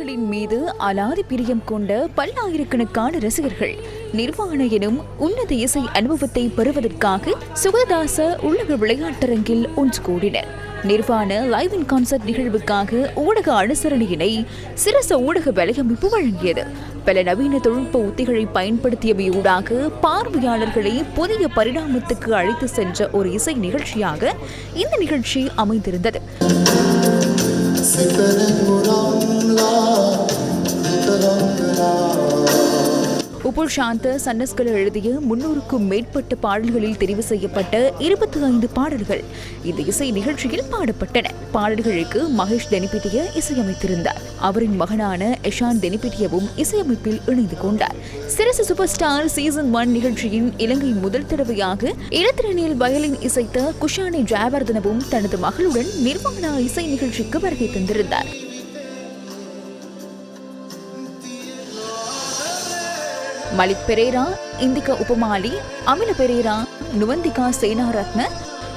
பாடல்களின் மீது அலாதி பிரியம் கொண்ட பல்லாயிரக்கணக்கான ரசிகர்கள் நிர்வாண எனும் உன்னத இசை அனுபவத்தை பெறுவதற்காக சுகதாச உள்ளக விளையாட்டரங்கில் ஒன்று கூடினர். நிர்வாண லைவ் இன் கான்சர்ட் நிகழ்வுக்காக ஊடக அனுசரணையினை சிரச ஊடக வலையமைப்பு வழங்கியது. பல நவீன தொழில்நுட்ப உத்திகளை பயன்படுத்தியவையூடாக பார்வையாளர்களை புதிய பரிணாமத்துக்கு அழைத்து சென்ற ஒரு இசை நிகழ்ச்சியாக இந்த நிகழ்ச்சி அமைந்திருந்தது. உப்புல் சாந்த சன்னஸ்கல எழுதிய 300க்கும் மேற்பட்ட பாடல்களில் தெரிவு செய்யப்பட்ட 25 பாடல்கள் இந்த இசை நிகழ்ச்சியில் பாடப்பட்டன. பாடல்களுக்கு மகேஷ் தெனிபிட்டிய இசையமைத்திருந்தார். அவரின் மகனான எஷான் தெனிபிட்டியவும் இசையமைப்பில் இணைந்து கொண்டார். சிரச சூப்பர் ஸ்டார் சீசன் 1 நிகழ்ச்சியின் இலங்கை முதல் தடவையாக இளத்திரனில் வயலின் இசைத்த குஷானி ஜெயவர்தனவும் தனது மகளுடன் நிர்வாண இசை நிகழ்ச்சிக்கு வருகை தந்திருந்தார். மலிக் பெரேரா, இந்திகா உபமாலி, அமில பெரேரா, நுவந்திகா சேனாரத்ன,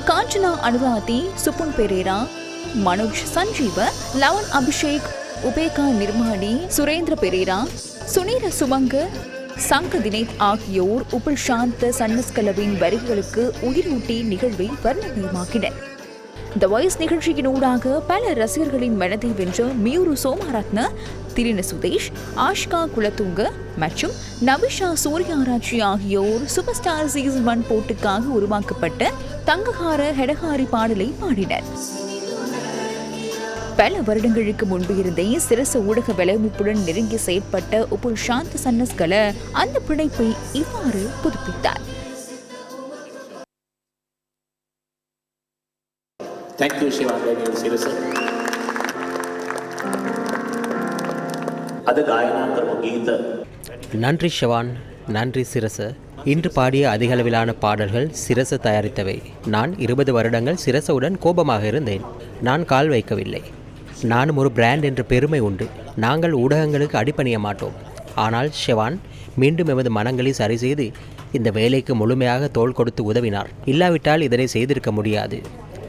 காஞ்சனா அனுராதி, சுப்புன் பெரேரா, மனோஜ் சஞ்சீவ, லவன் அபிஷேக், உபேகா நிர்மாணி, சுரேந்திர பெரேரா, சுனீர சுமங்க, சங்க தினேத் ஆகியோர் உப்புல் சாந்த சன்னஸ்கலவின் வரிகளுக்கு உயிரூட்டி நிகழ்வை வர்ணமயமாக்கினர். த வாய்ஸ் நிகழ்ச்சியின் ஊடாக பல ரசிகர்களின் மனதை வென்ற மியூரு சோமாரத்ன, திரின சுதேஷ், ஆஷ்கா குலத்துங்க மற்றும் நவிஷா சூர்யாராட்சி ஆகியோர் சூப்பர் ஸ்டார் சீசன் 1 போட்டிக்காக உருவாக்கப்பட்ட தங்கஹார ஹெடஹாரி பாடலை பாடினர். பல வருடங்களுக்கு முன்பு இருந்தே சிரச ஊடக வலையமைப்புடன் நெருங்கி செயற்பட்ட உப்புல் சாந்த சன்னஸ்கல அந்த பிணைப்பை இவ்வாறு புதுப்பித்தார். Thank you, Shivan Daniel Sirasa. அது காயனா கர்ம கீத. நன்றி ஷவான், நன்றி சிரச. இன்று பாடிய அதிகளவிலான பாடல்கள் சிரச தயாரித்தவை. நான் 20 வருடங்கள் சிரசவுடன் கோபமாக இருந்தேன். நான் கால் வைக்கவில்லை. நானும் ஒரு பிராண்ட் என்ற பெருமை உண்டு. நாங்கள் ஊடகங்களுக்கு அடிபணிய மாட்டோம். ஆனால் ஷவான் மீண்டும் எமது மனங்களை சரி செய்து இந்த வேலைக்கு முழுமையாக தோள் கொடுத்து உதவினார். இல்லாவிட்டால் இதனை செய்திருக்க முடியாது.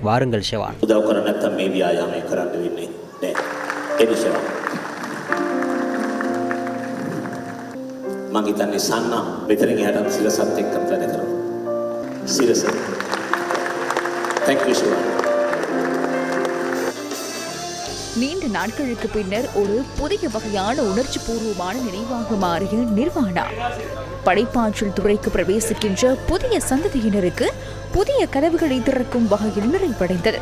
வாருங்கள் ஷவான். උදව් කර නැත්නම් මේ ව්‍යායාමය කරන්න වෙන්නේ නෑ. එදි ෂවාන්. මං හිතන්නේ සන්නා මෙතනින් එහාට සිරසත් එක්ක වැඩ කරනවා. සිරස. Thank you ෂවාன். நீண்ட நாட்களுக்கு பின்னர் ஒரு புதிய வகையான உணர்ச்சி பூர்வமான நினைவாக மாறிய நிர்வாணா படைப்பாற்றல் துறைக்கு பிரவேசிக்கின்ற புதிய சந்ததியினருக்கு புதிய கதவுகளை திறக்கும் வகையில் நிறைவடைந்தது.